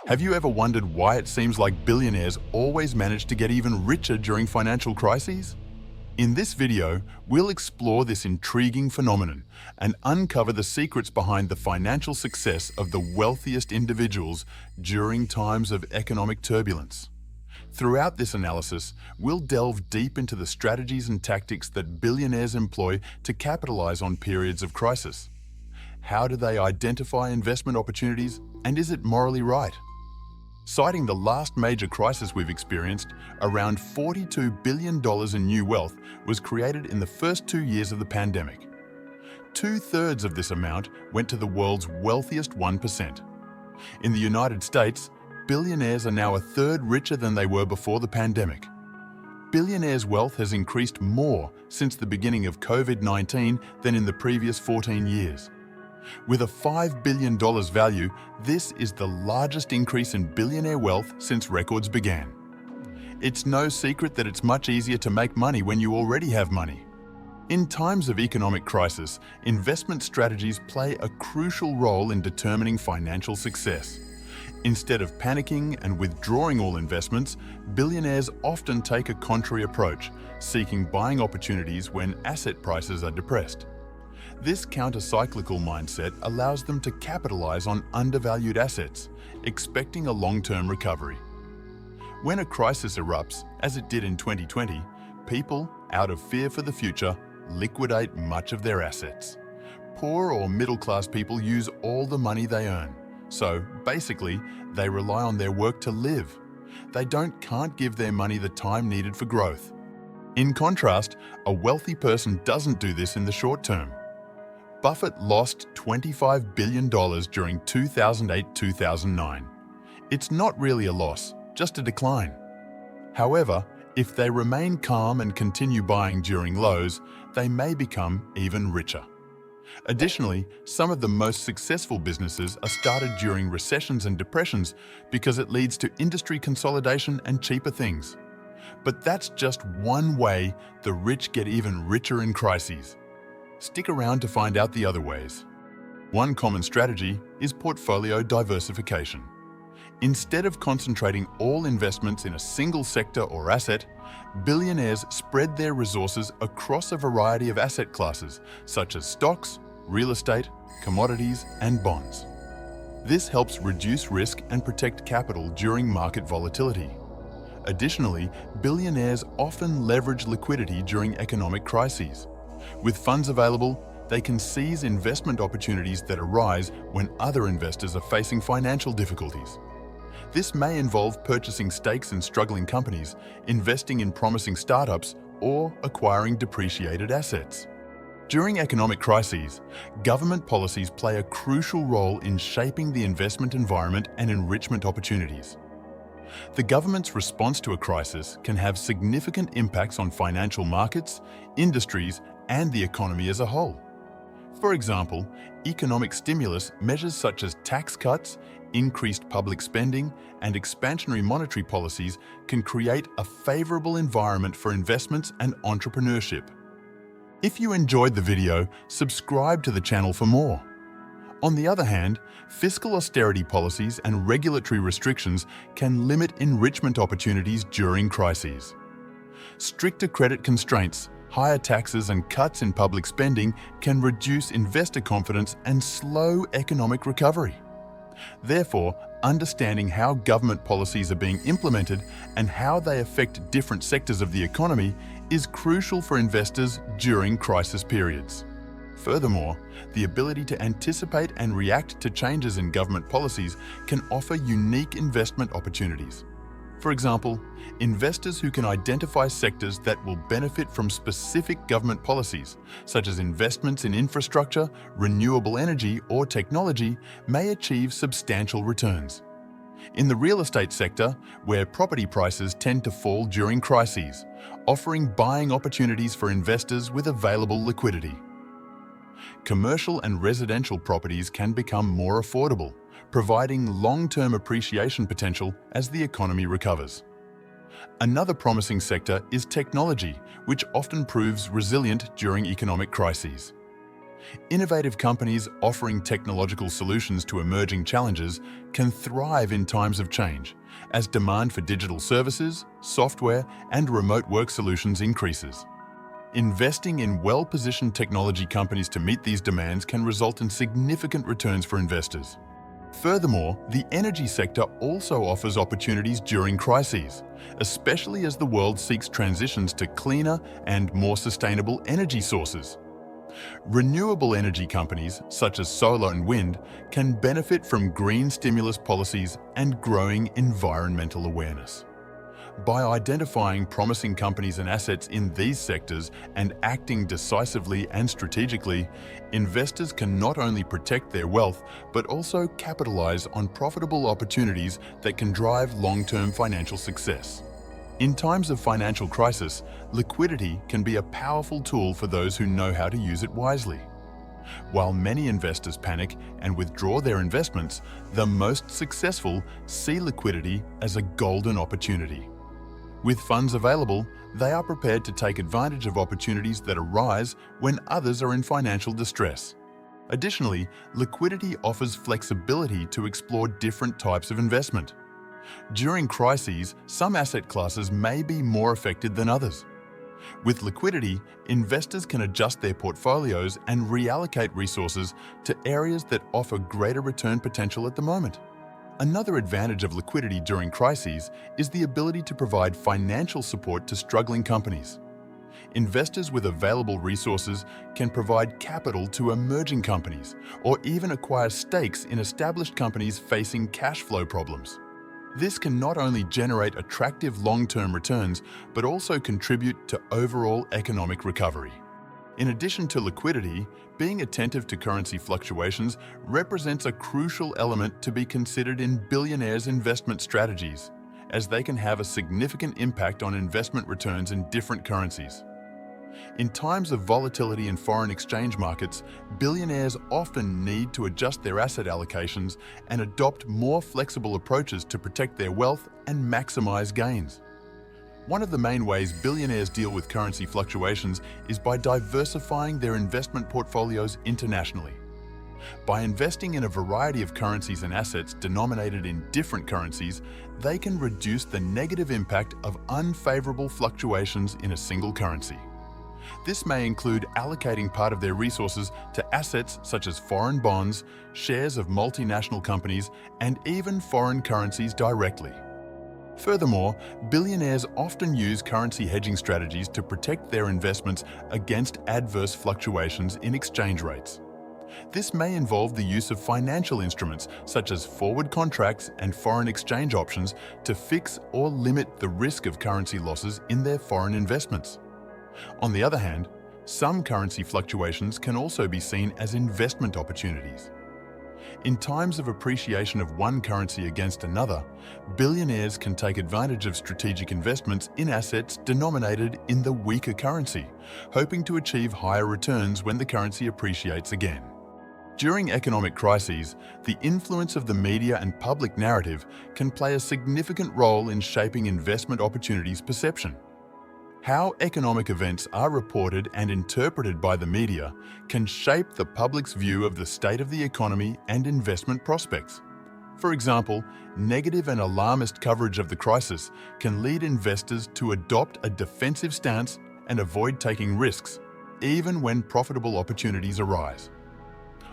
Have you ever wondered why it seems like billionaires always manage to get even richer during financial crises? In this video, we'll explore this intriguing phenomenon and uncover the secrets behind the financial success of the wealthiest individuals during times of economic turbulence. Throughout this analysis, we'll delve deep into the strategies and tactics that billionaires employ to capitalize on periods of crisis. How do they identify investment opportunities, and is it morally right? Citing the last major crisis we've experienced, around $42 billion in new wealth was created in the first 2 years of the pandemic. 2/3 of this amount went to the world's wealthiest 1%. In the United States, billionaires are now a third richer than they were before the pandemic. Billionaires' wealth has increased more since the beginning of COVID-19 than in the previous 14 years. With a $5 billion value, this is the largest increase in billionaire wealth since records began. It's no secret that it's much easier to make money when you already have money. In times of economic crisis, investment strategies play a crucial role in determining financial success. Instead of panicking and withdrawing all investments, billionaires often take a contrary approach, seeking buying opportunities when asset prices are depressed. This countercyclical mindset allows them to capitalize on undervalued assets, expecting a long-term recovery. When a crisis erupts, as it did in 2020, people, out of fear for the future, liquidate much of their assets. Poor or middle-class people use all the money they earn. So, basically, they rely on their work to live. They can't give their money the time needed for growth. In contrast, a wealthy person doesn't do this in the short term. Buffett lost $25 billion during 2008-2009. It's not really a loss, just a decline. However, if they remain calm and continue buying during lows, they may become even richer. Additionally, some of the most successful businesses are started during recessions and depressions because it leads to industry consolidation and cheaper things. But that's just one way the rich get even richer in crises. Stick around to find out the other ways. One common strategy is portfolio diversification. Instead of concentrating all investments in a single sector or asset, billionaires spread their resources across a variety of asset classes, such as stocks, real estate, commodities, and bonds. This helps reduce risk and protect capital during market volatility. Additionally, billionaires often leverage liquidity during economic crises. With funds available, they can seize investment opportunities that arise when other investors are facing financial difficulties. This may involve purchasing stakes in struggling companies, investing in promising startups, or acquiring depreciated assets. During economic crises, government policies play a crucial role in shaping the investment environment and enrichment opportunities. The government's response to a crisis can have significant impacts on financial markets, industries, and the economy as a whole. For example, economic stimulus measures such as tax cuts, increased public spending, and expansionary monetary policies can create a favorable environment for investments and entrepreneurship. If you enjoyed the video, subscribe to the channel for more. On the other hand, fiscal austerity policies and regulatory restrictions can limit enrichment opportunities during crises. Stricter credit constraints, higher taxes, and cuts in public spending can reduce investor confidence and slow economic recovery. Therefore, understanding how government policies are being implemented and how they affect different sectors of the economy is crucial for investors during crisis periods. Furthermore, the ability to anticipate and react to changes in government policies can offer unique investment opportunities. For example, investors who can identify sectors that will benefit from specific government policies, such as investments in infrastructure, renewable energy, or technology, may achieve substantial returns. In the real estate sector, where property prices tend to fall during crises, offering buying opportunities for investors with available liquidity. Commercial and residential properties can become more affordable, providing long-term appreciation potential as the economy recovers. Another promising sector is technology, which often proves resilient during economic crises. Innovative companies offering technological solutions to emerging challenges can thrive in times of change, as demand for digital services, software, and remote work solutions increases. Investing in well-positioned technology companies to meet these demands can result in significant returns for investors. Furthermore, the energy sector also offers opportunities during crises, especially as the world seeks transitions to cleaner and more sustainable energy sources. Renewable energy companies, such as solar and wind, can benefit from green stimulus policies and growing environmental awareness. By identifying promising companies and assets in these sectors and acting decisively and strategically, investors can not only protect their wealth, but also capitalize on profitable opportunities that can drive long-term financial success. In times of financial crisis, liquidity can be a powerful tool for those who know how to use it wisely. While many investors panic and withdraw their investments, the most successful see liquidity as a golden opportunity. With funds available, they are prepared to take advantage of opportunities that arise when others are in financial distress. Additionally, liquidity offers flexibility to explore different types of investment. During crises, some asset classes may be more affected than others. With liquidity, investors can adjust their portfolios and reallocate resources to areas that offer greater return potential at the moment. Another advantage of liquidity during crises is the ability to provide financial support to struggling companies. Investors with available resources can provide capital to emerging companies or even acquire stakes in established companies facing cash flow problems. This can not only generate attractive long-term returns, but also contribute to overall economic recovery. In addition to liquidity, being attentive to currency fluctuations represents a crucial element to be considered in billionaires' investment strategies, as they can have a significant impact on investment returns in different currencies. In times of volatility in foreign exchange markets, billionaires often need to adjust their asset allocations and adopt more flexible approaches to protect their wealth and maximize gains. One of the main ways billionaires deal with currency fluctuations is by diversifying their investment portfolios internationally. By investing in a variety of currencies and assets denominated in different currencies, they can reduce the negative impact of unfavorable fluctuations in a single currency. This may include allocating part of their resources to assets such as foreign bonds, shares of multinational companies, and even foreign currencies directly. Furthermore, billionaires often use currency hedging strategies to protect their investments against adverse fluctuations in exchange rates. This may involve the use of financial instruments such as forward contracts and foreign exchange options to fix or limit the risk of currency losses in their foreign investments. On the other hand, some currency fluctuations can also be seen as investment opportunities. In times of appreciation of one currency against another, billionaires can take advantage of strategic investments in assets denominated in the weaker currency, hoping to achieve higher returns when the currency appreciates again. During economic crises, the influence of the media and public narrative can play a significant role in shaping investment opportunities' perception. How economic events are reported and interpreted by the media can shape the public's view of the state of the economy and investment prospects. For example, negative and alarmist coverage of the crisis can lead investors to adopt a defensive stance and avoid taking risks, even when profitable opportunities arise.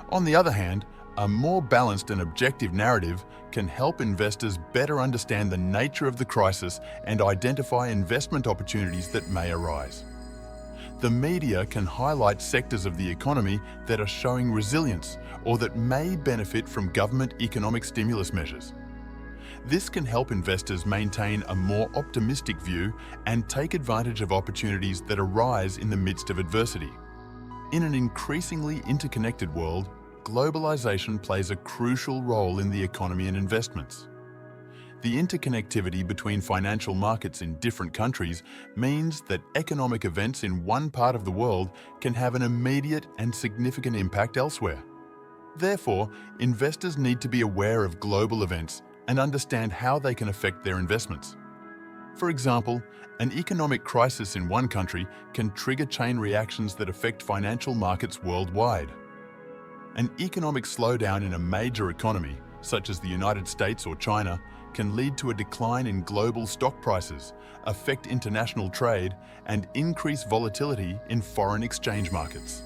On the other hand, a more balanced and objective narrative can help investors better understand the nature of the crisis and identify investment opportunities that may arise. The media can highlight sectors of the economy that are showing resilience or that may benefit from government economic stimulus measures. This can help investors maintain a more optimistic view and take advantage of opportunities that arise in the midst of adversity. In an increasingly interconnected world, globalization plays a crucial role in the economy and investments. The interconnectivity between financial markets in different countries means that economic events in one part of the world can have an immediate and significant impact elsewhere. Therefore, investors need to be aware of global events and understand how they can affect their investments. For example, an economic crisis in one country can trigger chain reactions that affect financial markets worldwide. An economic slowdown in a major economy, such as the United States or China, can lead to a decline in global stock prices, affect international trade, and increase volatility in foreign exchange markets.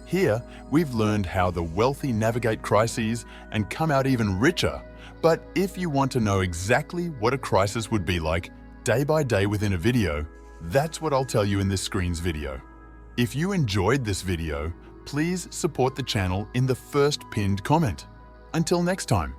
Here, we've learned how the wealthy navigate crises and come out even richer. But if you want to know exactly what a crisis would be like day by day within a video, that's what I'll tell you in this screen's video. If you enjoyed this video, please support the channel in the first pinned comment. Until next time.